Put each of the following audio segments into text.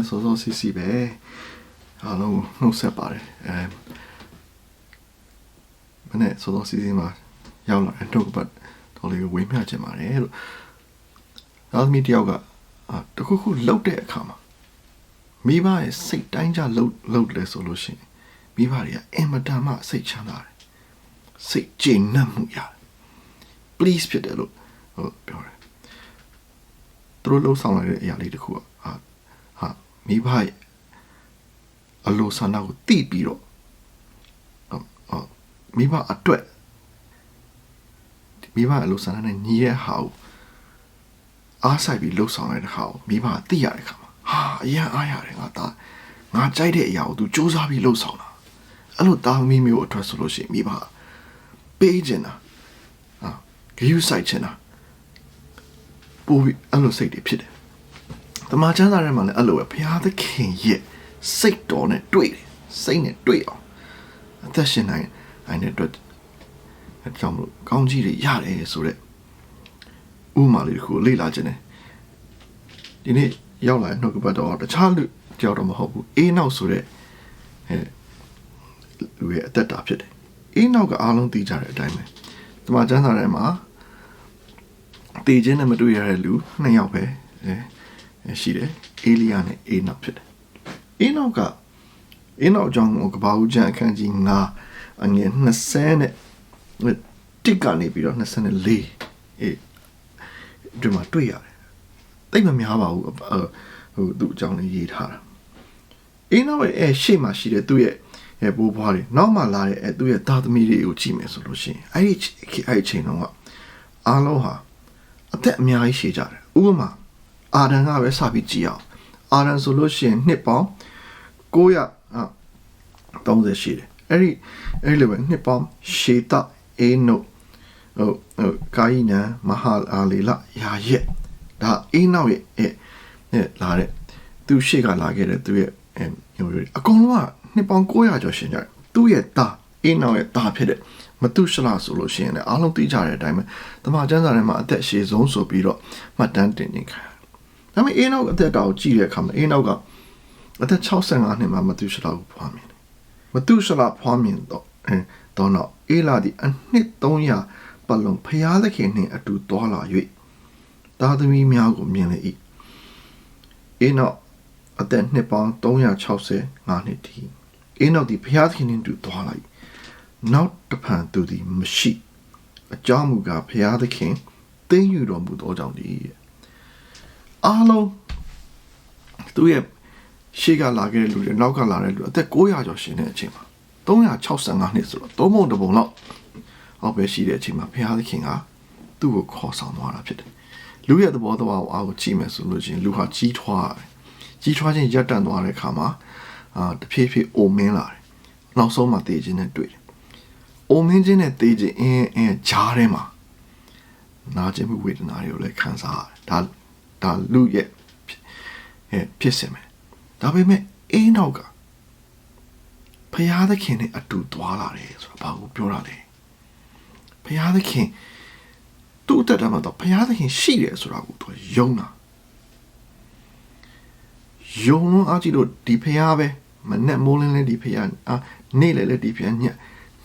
စောစောစီစီပဲအားလုံးနှုတ်ဆက်ပါတယ်မနေ့စောစောစီစီမှာရောက်လာတဲ့တော့ပတ်တော်လေးကိုဝေမျှချင်ပါတယ်လို့သားသမီးတယောက်ကတခုခုလှုပ်တဲ့အခါမှာမိဘရဲ့စိတ်တိုင်းကြလှုပ်တယ်ဆိုလို့ရှိရင်မိဘတွေကအင်မတန်မှစိတ်ချမ်းသာတယ်စိတ်ကျေနပ်မှုရတယ် please ဖြစ်တယ်လို့ပြောတယ်သူတို့လှုပ်ဆောင်လိုက်တဲ့အရာလေးတခုကမိဘရဲ့အလိုဆန္ဒကိုသိပြီးတော့မိဘအတွက်မိဘအလိုဆန္ဒနဲ့ညီရဲ့ဟာကိုအားဆိုင်ပြီးလှုပ်ဆောင်လိုက်တဲ့ဟာကိုမိဘကသိရတဲ့အခါမှာအရင်အားရတယ်ငါကြိုက်တဲ့အရာကိုသူစူးစမ်းပြီးလှုပ်ဆောင်တာအဲ့လိုတာသမီမျိုးအတွက်ဆိုလို့ရှိရင်မိဘပေးချင်တာဂရုစိုက်ချင်တာပို့ပြီးအဲ့လိုစိတ်တွေဖြစ်တယ်တမန်ကျမ်းစာထဲမှာလည်းအဲ့လိုပဲဘုရားသခင်ရဲ့စိတ်တော်နဲ့တွေ့တယ်စိတ်နဲ့တွေ့အောင်အသက်ရှင်နိုင်အဲ့နဲ့တွေ့အကြောင်းလို့ကောင်းကြီးတွေရတယ်ဆိုတဲ့ဥမာလေးကိုလေ့လာခြင်းတယ်ဒီနေ့ရောက်လာတဲ့နှုတ်ကပတ်တော်တခြားလူကြောက်တော့မဟုတ်ဘူးအေးနောက်ဆိုတဲ့လူရဲ့အသက်တာဖြစ်တယ်အေးနောက်ကအားလုံးသိကြတဲ့အတိုင်းပဲတမန်ကျမ်းစာထဲမှာတည်ခြင်းနဲ့မတွေ့ရတဲ့လူ2ယောက်ပဲရှိတယ်အေလိယနဲ့အေနောက်ဖြစ်တယ်အေနောက်ကြောင့်ကဘာဦးကျမ်းအခန်းကြီး9အငယ်20နဲ့တစ်ကနေပြီးတော့24ဒီမှာတွေ့ရတယ်တိတ်မများပါဘူးသူ့အကြောင်းလေးရေးထားတာအေနောက်ရဲ့ရှေ့မှာရှိတဲ့သူ့ရဲ့ဘိုးဘွားတွေနောက်မှလာတဲ့သူ့ရဲ့သားသမီးတွေကိုကြည့်မယ်ဆိုလို့ရှိရင်အဲ့ဒီချိန်တုန်းကအားလုံးဟာအသက်အများကြီးရှည်ကြတယ်ဥပမာအာဒံကပဲစပြီးကြည့်အောင်အာဒံဆိုလို့ရှိရင်နှစ်ပေါင်း930ရှိတယ်အဲ့လိုပဲနှစ်ပေါင်းရှေတအေနုကာယနမဟာအာလီလယာရက်ဒါအေနောက်ရဲ့လာတဲ့သူရှေ့ကလာခဲ့တဲ့သူရဲ့အကုန်လုံးကနှစ်ပေါင်း900ကျော်ရှင်ကြတယ်သူ့ရဲ့သားအေနောက်ရဲ့သားဖြစ်တဲ့မတုရှလဆိုလို့ရှိရင်လည်းအားလုံးသိကြတဲ့အတိုင်းပဲတမန်ကျမ်းစာထဲမှာအသက်ရှည်ဆုံးဆိုပြီးတော့မှတ်တမ်းတင်နေခံဒါပေမဲ့အေနောက်အသက်တာကိုကြည့်တဲ့အခါမှာအေနောက်ကအသက်65နှစ်မှာမတုရှလကိုဖွားမြင်တယ်မတုရှလဖွားမြင်တော့အေလာဒီအနှစ်300ပတ်လုံးဖျားသခင်နှင့်အတူသွားလာ၍သားသမီးများကိုမြင်လေ၏အေနောက်အသက်နှစ်ပေါင်း365နှစ်တည်းအေနောက်ဒီဖျားသခင်နှင့်အတူသွားလာ၏နောက်တဖန်သူသည်မရှိအကြောင်းမူကားဘုရားသခင်သိမ်းယူတော်မူသောကြောင့်ဒီအားလုံးသူရဲ့ရှေ့ကလာခဲ့တဲ့လူတွေနောက်ကလာတဲ့လူအသက်900ကျော်ရှင်တဲ့အချိန်မှာ365နှစ်ဆိုတော့သုံးပုံတစ်ပုံလောက်အောက်ပဲရှိတဲ့အချိန်မှာဘုရားသခင်ကသူ့ကိုခေါ်ဆောင်သွားတာဖြစ်တယ်လူရဲ့သဘောတရားကိုအားကိုကြည့်မယ်ဆိုလို့ချင်းလူဟာကြီးထွားခြင်းရပ်တန့်သွားတဲ့အခါမှာတဖြည်းဖြည်းအိုမင်းလာတယ်နောက်ဆုံးမှတည်ခြင်းနဲ့တွေ့တယ်အိုမင်းခြင်းနဲ့တေးခြင်းအင်းဂျားထဲမှာနာကျင်မှုဝေဒနာတွေကိုလည်းခံစားရတယ်ဒါလူရဲ့ဖြစ်စင်မယ်ဒါပေမဲ့အင်းနောက်ကဘုရားသခင်နဲ့အတူသွားလာတယ်ဆိုတာဘာကိုပြောတာလဲဘုရားသခင်သူ့အသက်တာမှာတော့ဘုရားသခင်ရှိတယ်ဆိုတာကိုသူယုံတာယုံလုံးအားကြီးလို့ဒီဘုရားပဲမနဲ့မိုးလင်းလေးဒီဘုရားနေ့လေဒီဘုရားည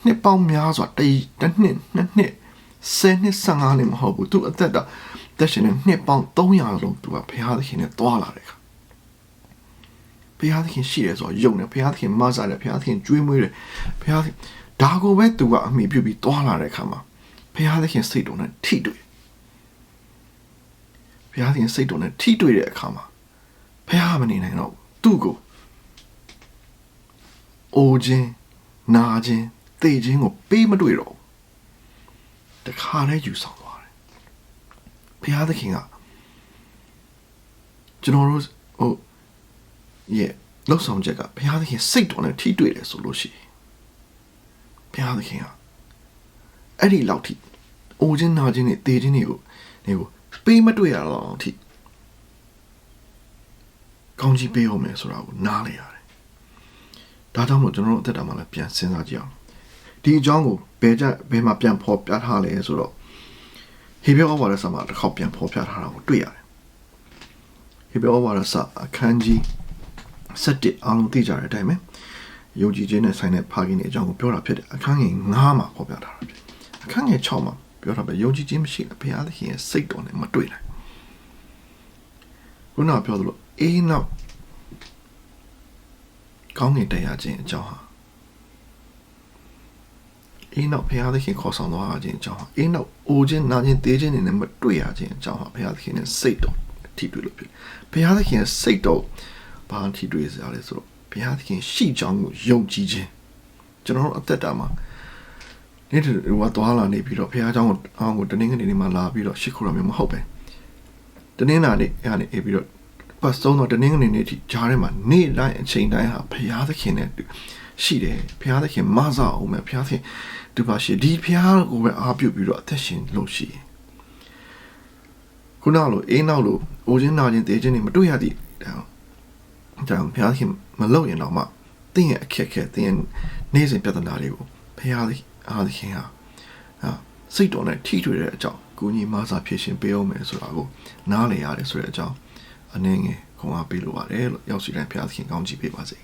နှစ်ပေါင်းများစွာတစ်နှစ်10နှစ်15နှစ်မဟုတ်ဘူးသူအသက်တာတက်ရှင်တဲ့နှစ်ပေါင်း300လုံးသူကဘုရားသခင်နဲ့တွာလာတယ်ခါဘုရားသခင်ရှိတယ်ဆိုတော့ယုံတယ်ဘုရားသခင်မဆာတယ်ဘုရားသခင်ကျွေးမွေးတယ်ဘုရားဒါကိုပဲသူကအမိပြုပြီးတွာလာတဲ့ခါမှာဘုရားသခင်စိတ်တော်နဲ့ထိတွေ့ဘုရားသခင်စိတ်တော်နဲ့ထိတွေ့တဲ့အခါမှာဘုရားမနေနိုင်တော့သူ့ကိုအိုခြင်းနာခြင်းတေခြင်းကိုပေးမတွေ့တော့တခါလဲယူဆောင်သွားတယ်ဘုရားသခင်ကကျွန်တော်တို့လောက်ဆောင်ချက်ကဘုရားသခင်စိတ်တော်နဲ့ထိတွေ့တယ်ဆိုလို့ရှိရင်ဘုရားသခင်ကအဲ့ဒီလောက်ထိအိုခြင်းနာခြင်းနဲ့တေခြင်းတွေကိုပေးမတွေ့ရတော့အထိကောင်းကြီးပေးအောင်မယ်ဆိုတာကိုနားလေရတယ်ဒါကြောင့်မို့ကျွန်တော်တို့အသက်တာမှာလည်းပြန်စဉ်းစားကြည့်အောင်ဒီအကြောင်းကိုဘယ်မှာပြန်ဖော်ပြထားလဲဆိုတော့ဟေဘဲဩဝါဒစာမှာတစ်ခေါက်ပြန်ဖော်ပြထားတာကိုတွေ့ရတယ်ဟေဘဲဩဝါဒစာအခန်းကြီး 17အားလုံးသိကြတဲ့အတိုင်းပဲယုံကြည်ခြင်းနဲ့ဆိုင်တဲ့ဖခင်ရဲ့အကြောင်းကိုပြောတာဖြစ်တယ်အခန်းငယ်9မှာဖော်ပြထားတာဖြစ်အခန်းငယ်6မှာပြောထားပဲယုံကြည်ခြင်းမရှိရင်ဘုရားသခင်ရဲ့စိတ်တော်နဲ့မတွေ့နိုင်ခုနကပြောသလိုအေးနောက်ကောင်းကင်တရားခြင်းအကြောင်းဟာအေးနောက်ဘုရားသခင်ခေါ်ဆောင်သွားခြင်းအကြောင်းဟာအေးနောက်အိုခြင်းနာခြင်းတေးခြင်းတွေနဲ့မတွေ့ရခြင်းအကြောင်းဟာဘုရားသခင်ရဲ့စိတ်တော်ထိတွေ့လို့ဖြစ်ဘုရားသခင်ရဲ့စိတ်တော်ဘာထိတွေ့စရာလဲဆိုတော့ဘုရားသခင်ရှိကြောင်းကိုယုံကြည်ခြင်းကျွန်တော်တို့အသက်တာမှာနေ့တူဝါသွားလာနေပြီးတော့ဘုရားเจ้าကိုတနင်္ဂနွေနေ့မှာလာပြီးတော့ရှိခိုးရမယ်မဟုတ်ပဲတနင်္လာနေ့အဲ့ပြီးတော့ပတ်စုံတော့တနင်္ဂနွေနေ့ထိကြားထဲမှာနေ့တိုင်းအချိန်တိုင်းဟာဘုရားသခင်နဲ့ရှိတယ်ဘုရားသခင်မဆအောင်မယ်ဘုရားသခင်ဒီပါရှိဒီဘုရားကိုပဲအားပြုပြီးတော့အသက်ရှင်လို့ရှိရင်ခုနလိုအေးနောက်လိုအိုခြင်းနာခြင်းတေးခြင်းတွေမတွေ့ရသည့်တောင်ဘုရားသခင်မလုပ်ရင်တော့မှတင်းရဲ့အခက်ခဲတင်းရဲ့နေ့စဉ်ပြဿနာတွေကိုဘုရားသခင်ဟာစိတ်တော်နဲ့ထိတွေ့တဲ့အကြောင်းကိုကြီးမဆာဖြစ်ရှင်ပေးအောင်မယ်ဆိုတာကိုနားလည်ရတယ်ဆိုတဲ့အကြောင်းအနေငယ်ခွန်အားပေးလိုပါတယ်လို့ရောက်စီတိုင်းဘုရားသခင်ကောင်းချီးပေးပါစေ